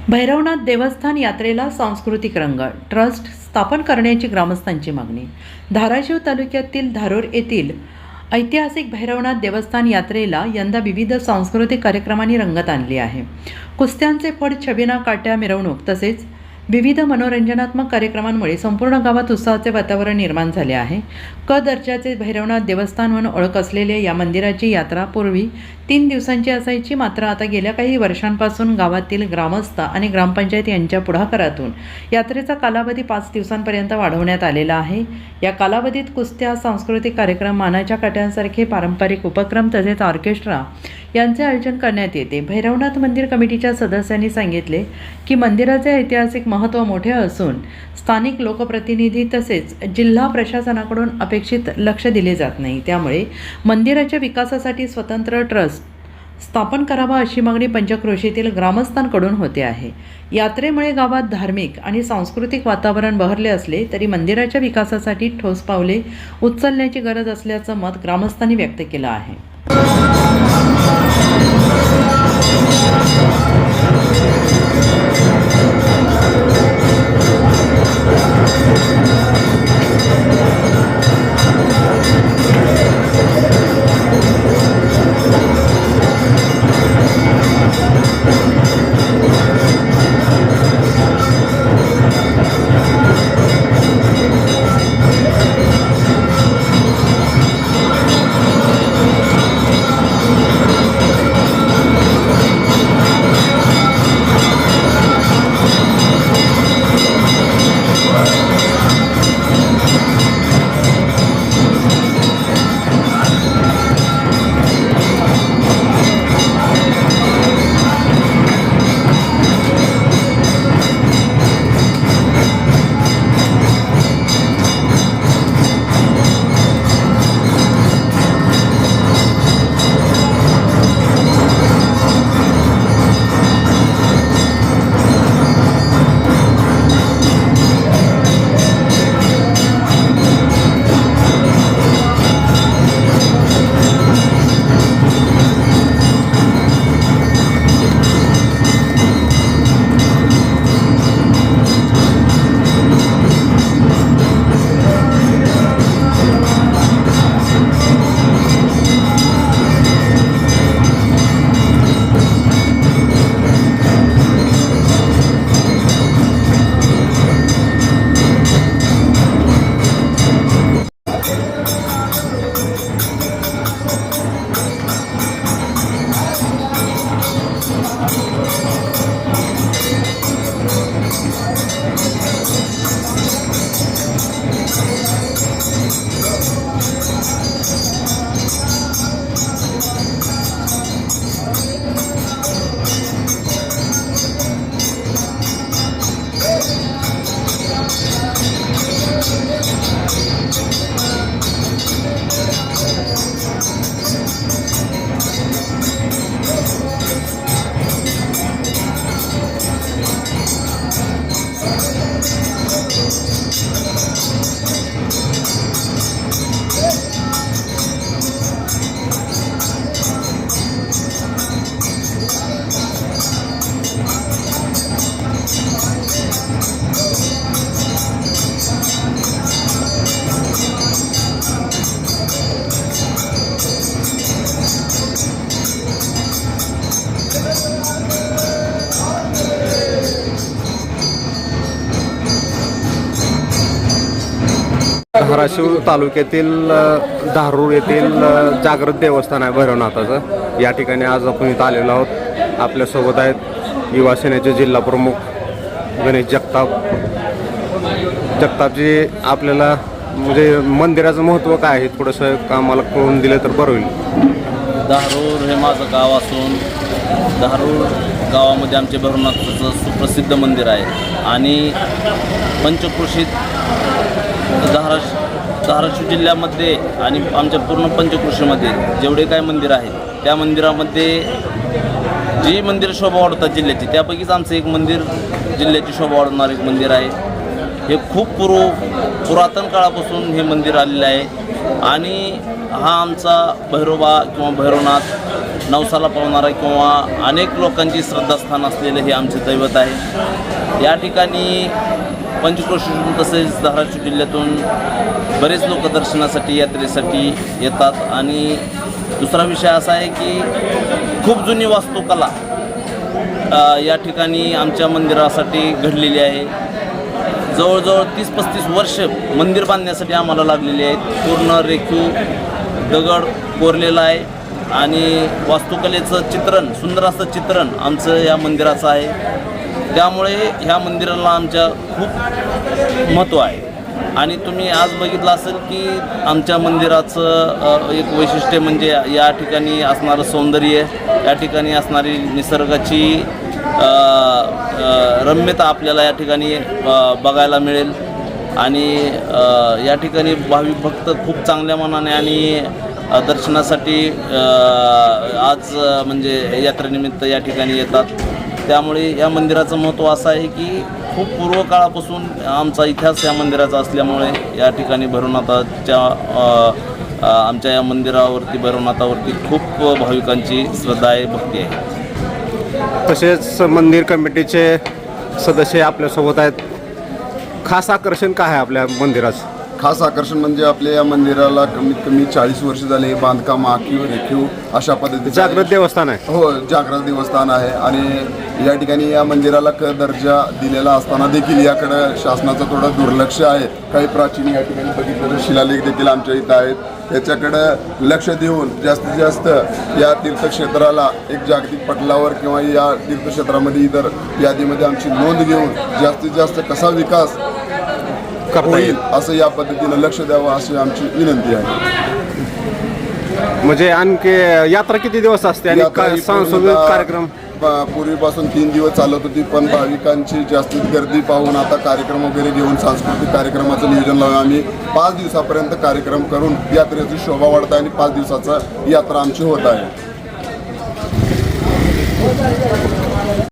भैरवनाथ देवस्थान यात्रेला सांस्कृतिक रंग, ट्रस्ट स्थापन करण्याची ग्रामस्थांची मागणी। धाराशिव तालुक्यातील धारूर येथील ऐतिहासिक भैरवनाथ देवस्थान यात्रेला यंदा विविध सांस्कृतिक कार्यक्रमांनी रंगत आणली आहे। कुस्त्यांचे फड, छबिना काट्या मिरवणूक तसेच विविध मनोरंजनात्मक कार्यक्रमांमुळे संपूर्ण गावात उत्साहाचे वातावरण निर्माण झाले आहे। क दर्जाचे भैरवनाथ देवस्थान म्हणून ओळख असलेल्या या मंदिराची यात्रा पूर्वी 3 दिवसांची असायची, मात्र आता गेल्या काही वर्षांपासून गावातील ग्रामस्थ आणि ग्रामपंचायत यांच्या पुढाकारातून यात्रेचा कालावधी 5 दिवसांपर्यंत वाढवण्यात आलेला आहे। या कालावधीत कुस्त्या, सांस्कृतिक कार्यक्रम, मानाच्या काट्यांसारखे पारंपरिक उपक्रम तसेच ऑर्केस्ट्रा यांचे आयोजन करण्यात येते। भैरवनाथ मंदिर कमिटीच्या सदस्यांनी सांगितले की मंदिराचे ऐतिहासिक महत्त्व मोठे असून स्थानिक लोकप्रतिनिधी तसेच जिल्हा प्रशासनाकडून अपेक्षित लक्ष दिले जात नाही, त्यामुळे मंदिराच्या विकासासाठी स्वतंत्र ट्रस्ट स्थापन करावा अशी मागणी पंचक्रोशीतील ग्रामस्थांकडून होते आहे। यात्रेमुळे गावात धार्मिक आणि सांस्कृतिक वातावरण बहरले असले तरी मंदिराच्या विकासासाठी ठोस पावले उचलण्याची गरज असल्याचं मत ग्रामस्थांनी व्यक्त केलं आहे। धाराशिव तालुक्यातील धारूर येथील जागृत देवस्थान आहे भैरवनाथाचं। या ठिकाणी आज आपण इथं आलेलो आहोत। आपल्यासोबत आहेत युवा सेनेचे जिल्हा प्रमुख गणेश जगतापजी। आपल्याला म्हणजे मंदिराचं महत्त्व काय आहे थोडंसं आम्हाला कळून दिलं तर बरं होईल। धारूर हे माझं गाव असून धारूर गावामध्ये आमचे भैरवनाथाचं सुप्रसिद्ध मंदिर आहे आणि पंचक्रोशीत धाराशिव जिल्ह्यामध्ये आणि आमच्या पूर्ण पंचक्रोशीमध्ये जेवढे काय मंदिर आहेत त्या मंदिरामध्ये जी मंदिर शोभा वाढवतात जिल्ह्याची, त्यापैकीच आमचं एक मंदिर जिल्ह्याची शोभा वाढवणारं एक मंदिर आहे। हे खूप पुरातन काळापासून हे मंदिर आलेलं आहे आणि हा आमचा भैरोबा किंवा भैरवनाथ नवसाला पावणारा किंवा अनेक लोकांची श्रद्धास्थान असलेलं हे आमचे दैवत आहे. या ठिकाणी पंचक्रोशीतून तसेच धाराशिव जिल्ह्यातून बरेच लोक दर्शनासाठी यात्रेसाठी येतात. आणि दुसरा विषय असा आहे की खूप जुनी वास्तुकला या ठिकाणी आमच्या मंदिरासाठी घडलेली आहे. जवळजवळ 30-35 वर्ष मंदिर बांधण्यासाठी आम्हाला लागलेली आहेत. पूर्ण रेखीव दगड कोरलेला आहे आणि वास्तुकलेचं चित्रण, सुंदर असं चित्रण आमचं या मंदिराचं आहे. त्यामुळे ह्या मंदिराला आमच्या खूप महत्त्व आहे. आणि तुम्ही आज बघितलं असेल की आमच्या मंदिराचं एक वैशिष्ट्य म्हणजे या ठिकाणी असणारं सौंदर्य, या ठिकाणी असणारी निसर्गाची रम्यता आपल्याला या ठिकाणी बघायला मिळेल. आणि या ठिकाणी भाविक भक्त खूप चांगल्या मनाने आणि दर्शनासाठी आज म्हणजे यात्रेनिमित्त या ठिकाणी येतात. त्यामुळे या मंदिराचं महत्त्व असं आहे की खूप पूर्व काळापासून आमचा इतिहास या मंदिराचा असल्यामुळे या ठिकाणी भैरवनाथाच्या आमच्या या मंदिरावरती भैरवनाथावरती खूप भाविकांची श्रद्धा आहे, भक्ती आहे. तसेच मंदिर कमिटीचे सदस्य आपल्यासोबत आहेत. खास आकर्षण काय आहे आपल्या मंदिराचं? खास आकर्षण म्हणजे आपल्या या मंदिराला कमीत कमी 40 वर्ष झाले. हे बांधकाम आखीव रेखीव अशा पद्धतीचं जागृत देवस्थान आहे. हो, जागृत देवस्थान आहे. आणि या ठिकाणी या मंदिराला दर्जा दिलेला असताना देखील याकडं शासनाचं थोडं दुर्लक्ष आहे. काही प्राचीन या ठिकाणी बघितलं तर शिलालेख देखील आमच्या इथं आहेत. त्याच्याकडं लक्ष देऊन जास्तीत जास्त या तीर्थक्षेत्राला एक जागतिक पटलावर किंवा या तीर्थक्षेत्रामध्ये इतर यादीमध्ये आमची नोंद घेऊन जास्तीत जास्त कसा विकास होईल असं या पद्धतीनं लक्ष द्यावं अशी आमची विनंती आहे. म्हणजे आणखी यात्रा किती दिवस असते आणि सांस्कृतिक कार्यक्रम? पूर्वीपासून 3 दिवस चालत होती, पण भाविकांची जास्तीत गर्दी पाहून आता कार्यक्रम वगैरे घेऊन सांस्कृतिक कार्यक्रमाचं नियोजन लावून आम्ही 5 दिवसापर्यंत कार्यक्रम करून यात्रेची शोभा वाढत आहे आणि 5 दिवसाचा यात्रा आमची होत आहे.